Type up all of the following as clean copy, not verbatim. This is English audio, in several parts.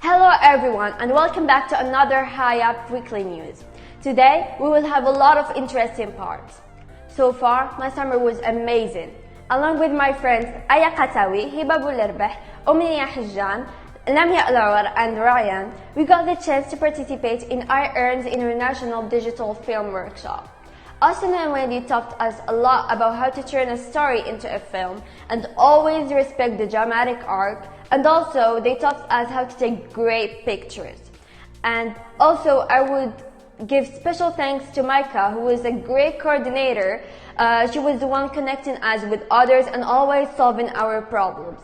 Hello everyone and welcome back to another High Weekly News. Today we will have a lot of interesting parts. So far, my summer was amazing. Along with my friends Aya Qatawi, Hiba Lenya, Lenya and Ryan, we got the chance to participate in iEARN's International Digital Film Workshop. Austin and Wendy taught us a lot about how to turn a story into a film and always respect the dramatic arc, and also they taught us how to take great pictures. And also I would give special thanks to Micah, who was a great coordinator. She was the one connecting us with others and always solving our problems.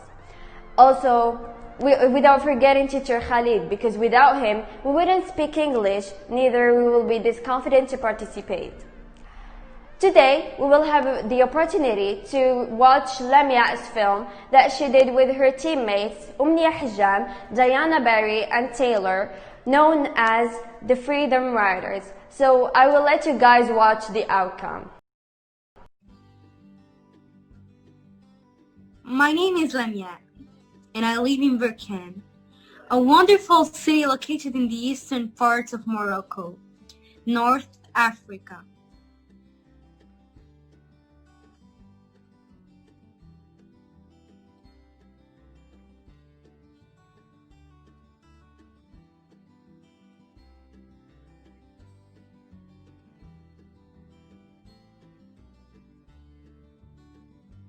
Also, without forgetting teacher Khalid, because without him we wouldn't speak English, neither we will be this confident to participate. Today, we will have the opportunity to watch Lemya's film that she did with her teammates Umnia Hijam, Diana Barry and Taylor, known as the Freedom Riders. So I will let you guys watch the outcome. My name is Lenya, and I live in Berkane, a wonderful city located in the eastern part of Morocco, North Africa.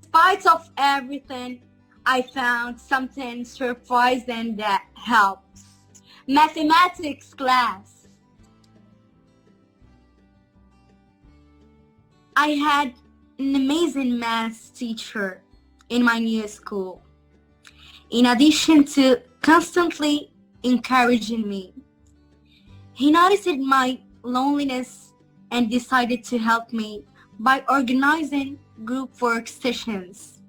In spite of everything, I found something surprising that helped. Mathematics class. I had an amazing math teacher in my new school. In addition to constantly encouraging me, he noticed my loneliness and decided to help me by organizing group work sessions,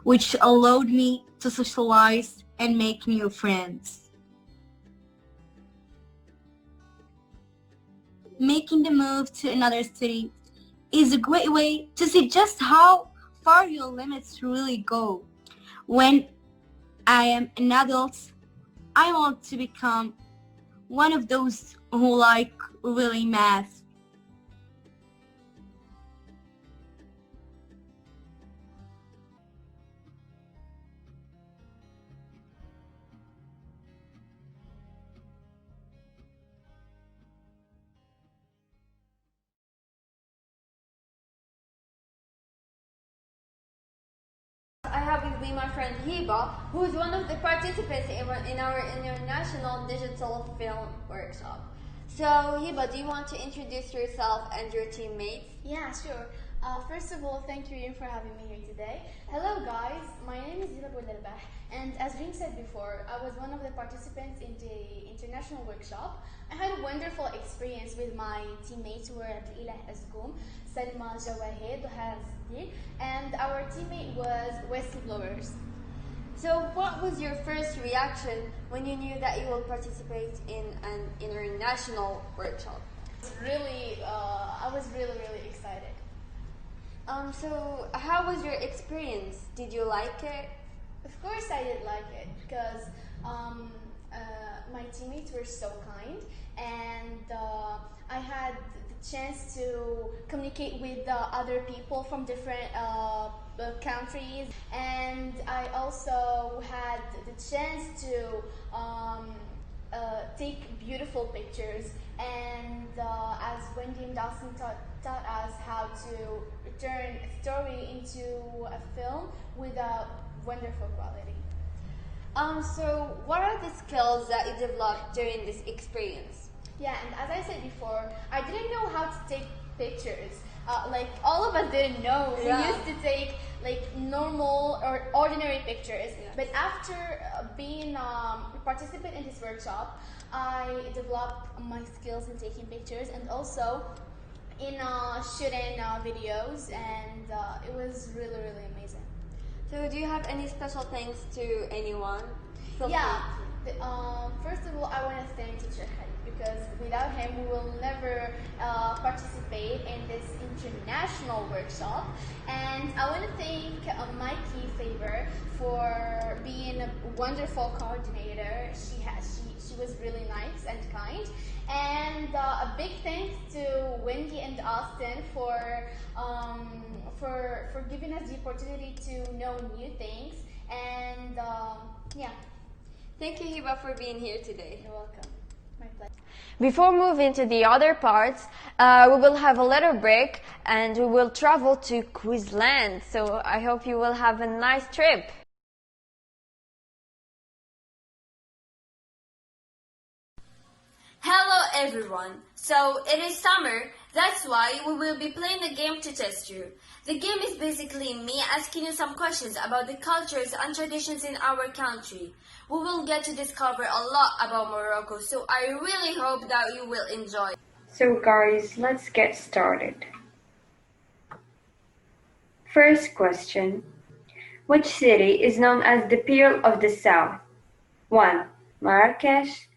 which allowed me to socialize and make new friends. Making the move to another city is a great way to see just how far your limits really go. When I am an adult, I want to become one of those who like really math. I have with me my friend Hiba, who is one of the participants in our International Digital Film Workshop. So Hiba, do you want to introduce yourself and your teammates? Yeah, sure. First of all, thank you for having me here today. Hello guys, my name is Ilham Abidi Melhaoui, and as Rim said before, I was one of the participants in the international workshop. I had a wonderful experience with my teammates who were at iEARN, Salma, Jawahid, Hazdi, and our teammate was whistleblowers. So what was your first reaction when you knew that you will participate in an international workshop? I was really excited. So how was your experience? Did you like it? Of course I did like it, because my teammates were so kind, and I had the chance to communicate with other people from different countries, and I also had the chance to take beautiful pictures, and as Wendy and Dawson taught us how to turn a story into a film with a wonderful quality. So what are the skills that you developed during this experience? Yeah, and as I said before, I didn't know how to take pictures. Like all of us didn't know. Yeah. We used to take like normal or ordinary pictures. Yeah. But after being a participant in this workshop, I developed my skills in taking pictures and also in shooting videos, and it was really amazing. So do you have any special thanks to anyone? Yeah. First of all, I want to thank teacher Khalid, because without him, we will never participate in this international workshop. And I want to thank Mikey Faber for being a wonderful coordinator. She was really nice and kind. And a big thanks to Wendy and Austin for giving us the opportunity to know new things. And yeah. Thank you, Hiba, for being here today. You're welcome. My pleasure. Before moving to the other parts, we will have a little break and we will travel to Queensland. So I hope you will have a nice trip. Hello everyone! So it is summer, that's why we will be playing a game to test you. The game is basically me asking you some questions about the cultures and traditions in our country. We will get to discover a lot about Morocco, so I really hope that you will enjoy. So guys, let's get started. First question. Which city is known as the Pearl of the South? 1. Marrakesh.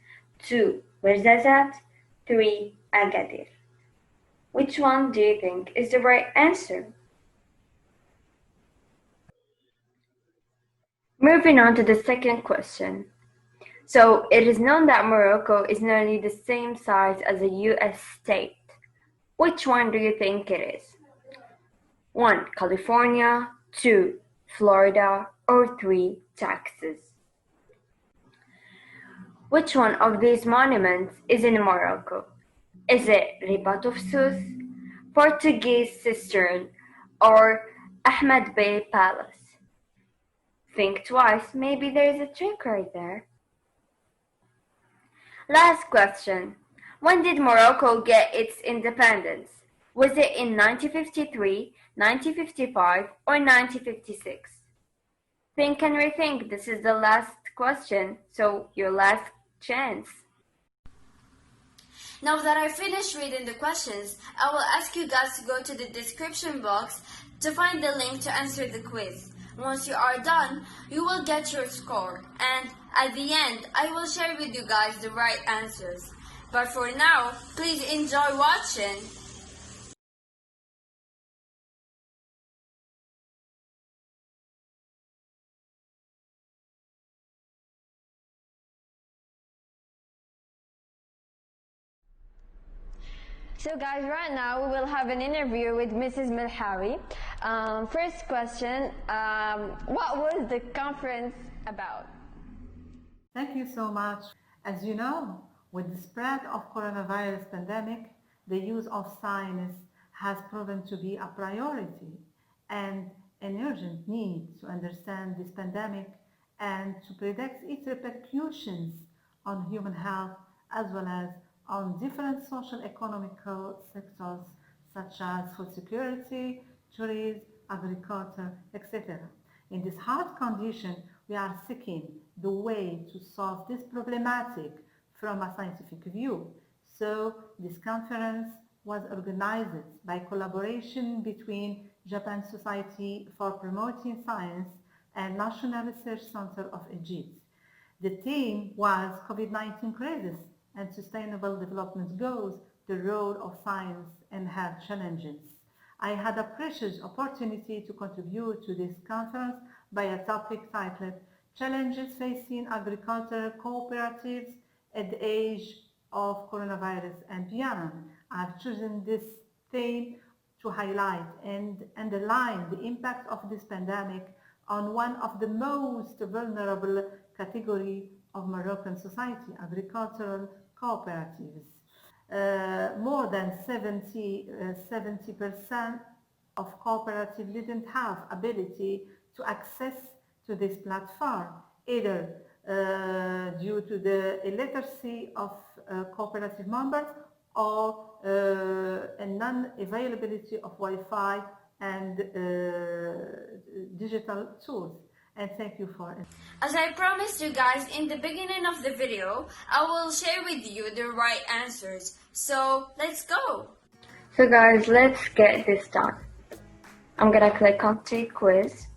2. Ouarzazate. 3. Agadir. Which one do you think is the right answer? Moving on to the second question. So, it is known that Morocco is nearly the same size as a US state. Which one do you think it is? 1. California. 2. Florida. Or 3. Texas. Which one of these monuments is in Morocco? Is it Ribat of Sousse, Portuguese Cistern, or Ahmed Bey Palace? Think twice, maybe there's a trick right there. Last question. When did Morocco get its independence? Was it in 1953, 1955, or 1956? Think and rethink. This is the last question, so your last chance. Now that I finished reading the questions, I will ask you guys to go to the description box to find the link to answer the quiz. Once you are done, you will get your score, and at the end, I will share with you guys the right answers. But for now, please enjoy watching. So guys, right now we will have an interview with Mrs. Melhaoui. First question, what was the conference about? Thank you so much. As you know, with the spread of coronavirus pandemic, the use of science has proven to be a priority and an urgent need to understand this pandemic and to predict its repercussions on human health as well as on different social economical sectors such as food security, tourism, agriculture, etc. In this hard condition, we are seeking the way to solve this problematic from a scientific view. So this conference was organized by collaboration between Japan Society for Promoting Science and National Research Center of Egypt. The theme was COVID-19 crisis and Sustainable Development Goals, the role of science and health challenges. I had a precious opportunity to contribute to this conference by a topic titled Challenges Facing Agricultural Cooperatives at the Age of Coronavirus and Beyond. I've chosen this theme to highlight and underline the impact of this pandemic on one of the most vulnerable categories of Moroccan society, agricultural cooperatives. More than 70% of cooperatives didn't have ability to access to this platform, either due to the illiteracy of cooperative members or a non-availability of Wi-Fi and digital tools. And thank you for it. As I promised you guys in the beginning of the video, I will share with you the right answers. So let's go. So guys, let's get this done. I'm gonna click on Take Quiz.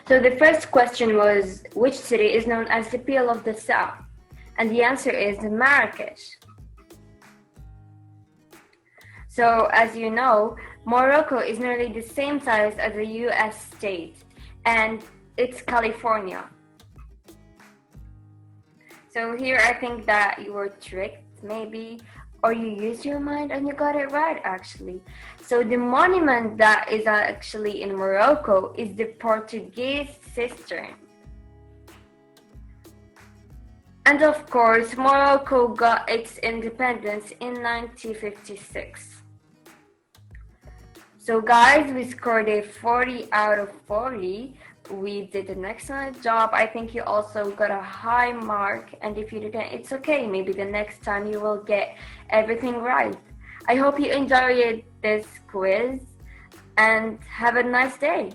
So the first question was, which city is known as the Peel of the South? And the answer is Marrakesh. So as you know, Morocco is nearly the same size as a US state, and it's California. So here I think that you were tricked maybe, or you used your mind and you got it right actually. So the monument that is actually in Morocco is the Portuguese cistern. And of course, Morocco got its independence in 1956. So guys, we scored a 40 out of 40. We did an excellent job. I think you also got a high mark, and if you didn't, it's okay. Maybe the next time you will get everything right. I hope you enjoyed this quiz and have a nice day.